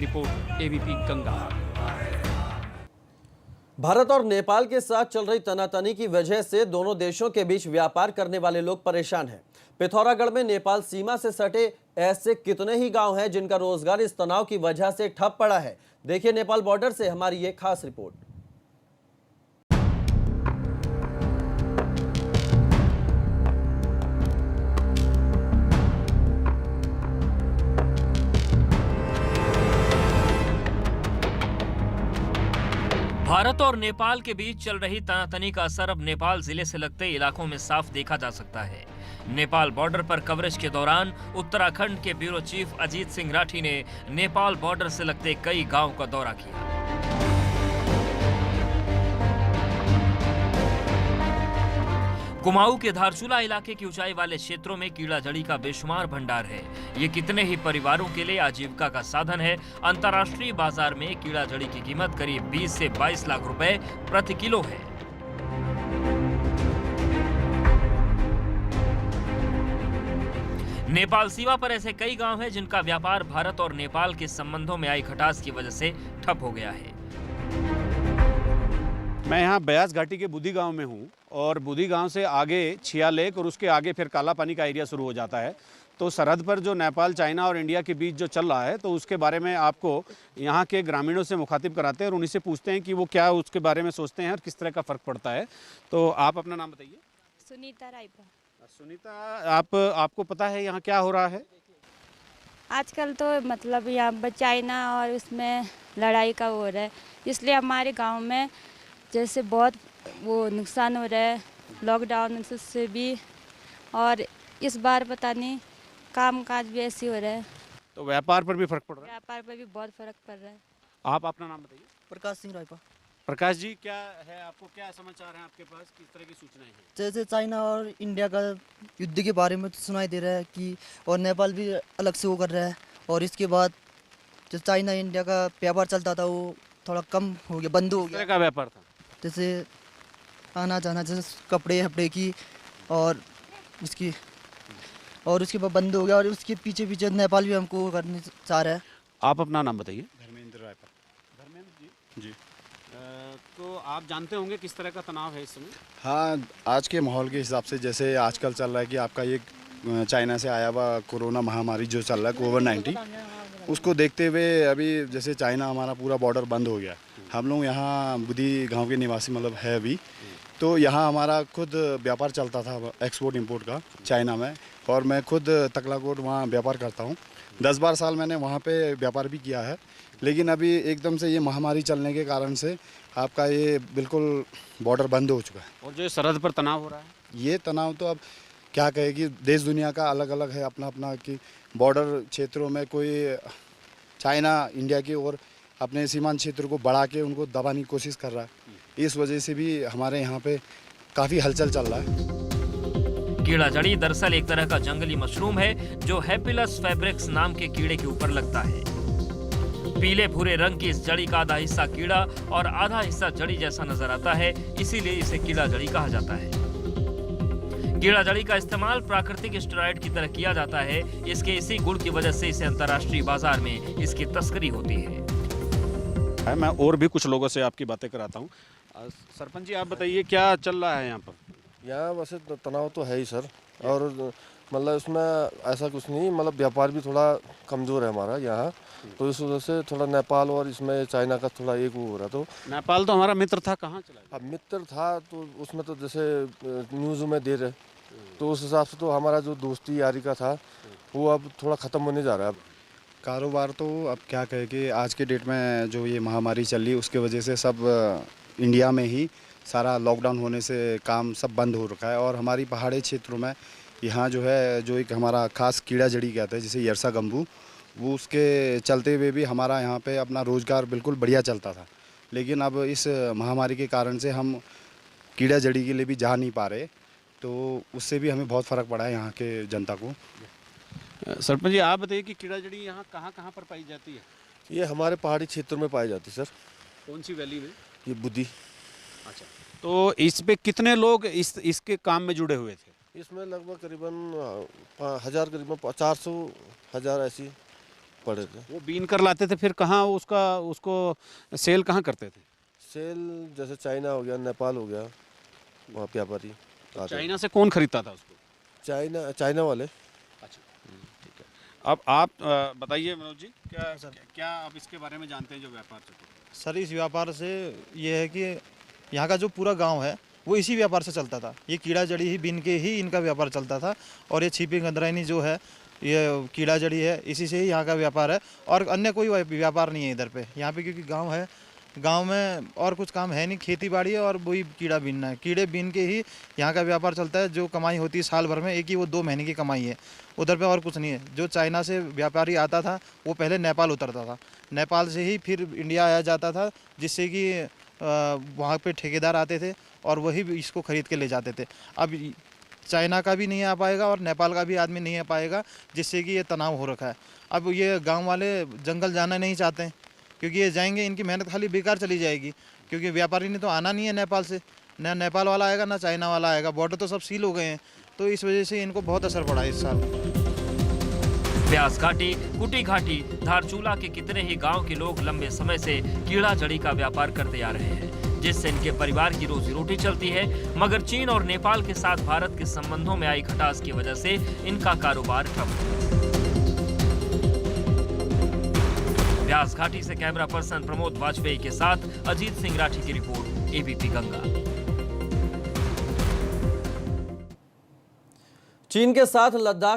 Report ABP Ganga. Bharat और नेपाल के साथ चल रही तनातनी की वजह से दोनों देशों के बीच व्यापार करने वाले लोग परेशान हैं। पिथौरागढ़ में नेपाल सीमा से सटे ऐसे कितने ही गांव हैं जिनका रोजगार इस तनाव की वजह से ठप पड़ा है। देखिए नेपाल बॉर्डर से हमारी ये खास रिपोर्ट। भारत और नेपाल के बीच चल रही तनातनी का असर अब नेपाल जिले से लगते इलाकों में साफ देखा जा सकता है। नेपाल बॉर्डर पर कवरेज के दौरान उत्तराखंड के ब्यूरो चीफ अजीत सिंह राठी ने नेपाल बॉर्डर से लगते कई गांव का दौरा किया। कुमाऊं के धारचूला इलाके की ऊंचाई वाले क्षेत्रों में कीड़ा जड़ी का बेशुमार भंडार है। ये कितने ही परिवारों के लिए आजीविका का साधन है। अंतर्राष्ट्रीय बाजार में कीड़ा जड़ी की कीमत करीब 20 से 22 लाख रुपए प्रति किलो है। नेपाल सीमा पर ऐसे कई गांव हैं जिनका व्यापार भारत और नेपाल के संबंधों में आई खटास की वजह से ठप हो गया है। मैं यहाँ ब्यास घाटी के बुधी गांव में हूँ और बुधी गांव से आगे छिया लेक और उसके आगे फिर काला पानी का एरिया शुरू हो जाता है। तो सरहद पर जो नेपाल, चाइना और इंडिया के बीच जो चल रहा है तो उसके बारे में आपको यहाँ के ग्रामीणों से मुखातिब कराते हैं और उन्हीं से पूछते हैं कि वो क्या उसके बारे में सोचते हैं और किस तरह का फ़र्क पड़ता है। तो आप अपना नाम बताइए। सुनीता रायपा। सुनीता, आपको पता है यहाँ क्या हो रहा है? आजकल तो मतलब यहाँ चाइना और उसमें लड़ाई का हो रहा है, इसलिए हमारे गांव में जैसे बहुत वो नुकसान हो रहा है लॉकडाउन से भी, और इस बार पता नहीं काम काज भी ऐसे हो रहा है। तो व्यापार पर भी फर्क पड़ रहा है? व्यापार पर भी बहुत फर्क पड़ रहा है। आप अपना नाम बताइए। प्रकाश सिंह रायपा। प्रकाश जी, क्या है, आपको क्या समाचार हैं आपके पास, किस तरह की सूचनाएं हैं? जैसे चाइना और इंडिया का युद्ध के बारे में तो सुनाई दे रहा है कि, और नेपाल भी अलग से वो कर रहा है, और इसके बाद जो चाइना इंडिया का व्यापार चलता था वो थोड़ा कम हो गया, बंद हो किस तरह गया। का व्यापार था? जैसे आना जाना, जैसे कपड़े हपड़े की और इसकी, और उसके बाद बंद हो गया, और उसके पीछे पीछे नेपाल भी हमको करने चाह रहा है। आप अपना नाम बताइए। धर्मेंद्र रायपा। धर्मेंद्र जी। तो आप जानते होंगे किस तरह का तनाव है इस समय? हाँ, आज के माहौल के हिसाब से जैसे आजकल चल रहा है कि आपका ये चाइना से आया हुआ कोरोना महामारी जो चल रहा है कोविड-19, उसको देखते हुए अभी जैसे चाइना हमारा पूरा बॉर्डर बंद हो गया। हम लोग यहाँ बुधी गांव के निवासी मतलब है अभी, तो यहाँ हमारा खुद व्यापार चलता था एक्सपोर्ट इंपोर्ट का चाइना में, और मैं खुद तकलाकोट वहाँ व्यापार करता हूँ। 10-12 साल मैंने वहाँ पे व्यापार भी किया है, लेकिन अभी एकदम से ये महामारी चलने के कारण से आपका ये बिल्कुल बॉर्डर बंद हो चुका है। और जो सरहद पर तनाव हो रहा है, ये तनाव तो अब क्या कहे कि देश दुनिया का अलग अलग है, अपना अपना, कि बॉर्डर क्षेत्रों में कोई चाइना इंडिया की और अपने सीमांत क्षेत्र को बढ़ा के उनको दबाने की कोशिश कर रहा है। इस वजह से भी हमारे यहाँ पे काफ़ी हलचल चल रहा है। कीड़ा जड़ी दरअसल एक तरह का जंगली मशरूम है जो हैपिलस फैब्रिक्स नाम के कीड़े के ऊपर लगता है। पीले भूरे रंग की इस जड़ी का आधा हिस्सा कीड़ा और आधा हिस्सा जड़ी जैसा नजर आता है, इसीलिए इसे कीड़ा जड़ी कहा जाता है। कीड़ा जड़ी का इस्तेमाल प्राकृतिक स्टेरॉइड की तरह किया जाता है। इसके इसी गुण की वजह से इसे अंतर्राष्ट्रीय बाजार में इसकी तस्करी होती है। मैं और भी कुछ लोगों से आपकी बातें कराता हूँ। सरपंच जी, आप बताइए क्या चल रहा है यहाँ पर? यहाँ वैसे तनाव तो है ही सर, और मतलब इसमें ऐसा कुछ नहीं, मतलब व्यापार भी थोड़ा कमज़ोर है हमारा यहाँ, तो इस वजह से थोड़ा नेपाल और इसमें चाइना का थोड़ा एक वो हो रहा। तो नेपाल तो हमारा मित्र था, कहाँ चला गया? अब मित्र था तो उसमें तो जैसे न्यूज़ में दे रहे, तो उस हिसाब से तो हमारा जो दोस्ती यारी का था वो अब थोड़ा ख़त्म होने जा रहा है। अब कारोबार तो अब क्या कहे कि आज के डेट में जो ये महामारी चल रही है उसके वजह से सब इंडिया में ही सारा लॉकडाउन होने से काम सब बंद हो रखा है, और हमारी पहाड़ी क्षेत्रों में यहाँ जो है जो एक हमारा खास कीड़ा जड़ी कहते हैं जिसे यरसा गम्बू, वो उसके चलते हुए भी हमारा यहाँ पे अपना रोज़गार बिल्कुल बढ़िया चलता था। लेकिन अब इस महामारी के कारण से हम कीड़ा जड़ी के लिए भी जा नहीं पा रहे, तो उससे भी हमें बहुत फ़र्क पड़ा है यहाँ के जनता को। सरपंच जी, आप बताइए कि कीड़ा जड़ी यहाँ कहाँ कहाँ पर पाई जाती है? ये हमारे पहाड़ी क्षेत्रों में पाई जाती है सर। कौन सी वैली में? ये बुद्धि। अच्छा, तो इस पे कितने लोग इसके काम में जुड़े हुए थे? इसमें लगभग करीबन 1000, करीबन 400 1000 ऐसी पड़े थे। वो बीन कर लाते थे, फिर कहाँ उसको सेल कहाँ करते थे? सेल जैसे चाइना हो गया, नेपाल हो गया, वहाँ व्यापारी आते थे। चाइना से कौन खरीदता था उसको? चाइना वाले। अच्छा, ठीक है। अब आप बताइए मनोज जी, क्या आप इसके बारे में जानते हैं जो व्यापार चलता है? सर इस व्यापार से ये है कि यहाँ का जो पूरा गांव है वो इसी व्यापार से चलता था। ये कीड़ा जड़ी ही बीन के ही इनका व्यापार चलता था, और ये छिपी गंदराइनी जो है ये कीड़ा जड़ी है, इसी से ही यहाँ का व्यापार है, और अन्य कोई व्यापार नहीं है इधर पे। यहाँ पे क्योंकि गांव है, गांव में और कुछ काम है नहीं, खेती बाड़ी है और वही कीड़ा बीनना है। कीड़े बीन के ही यहाँ का व्यापार चलता है। जो कमाई होती है साल भर में, एक ही वो 2 महीने की कमाई है, उधर पे और कुछ नहीं है। जो चाइना से व्यापारी आता था वो पहले नेपाल उतरता था, नेपाल से ही फिर इंडिया आया जाता था, जिससे कि वहाँ पे ठेकेदार आते थे और वही इसको खरीद के ले जाते थे। अब चाइना का भी नहीं आ पाएगा और नेपाल का भी आदमी नहीं आ पाएगा, जिससे कि ये तनाव हो रखा है। अब ये गांव वाले जंगल जाना नहीं चाहते हैं, क्योंकि ये जाएंगे इनकी मेहनत खाली बेकार चली जाएगी, क्योंकि व्यापारी ने तो आना नहीं है नेपाल से, ना नेपाल वाला आएगा ना चाइना वाला आएगा, बॉर्डर तो सब सील हो गए हैं। तो इस वजह से इनको बहुत असर पड़ा है इस साल। व्यास घाटी, कुटी घाटी, धारचूला के कितने ही गांव के लोग लंबे समय से कीड़ा जड़ी का व्यापार करते आ रहे हैं, जिससे इनके परिवार की रोजी रोटी चलती है। मगर चीन और नेपाल के साथ भारत के संबंधों में आई खटास की वजह से इनका कारोबार ठप है। व्यास घाटी से कैमरा पर्सन प्रमोद वाजपेयी के साथ अजीत सिंह राठी की रिपोर्ट, एबीपी गंगा। चीन के साथ लद्दाख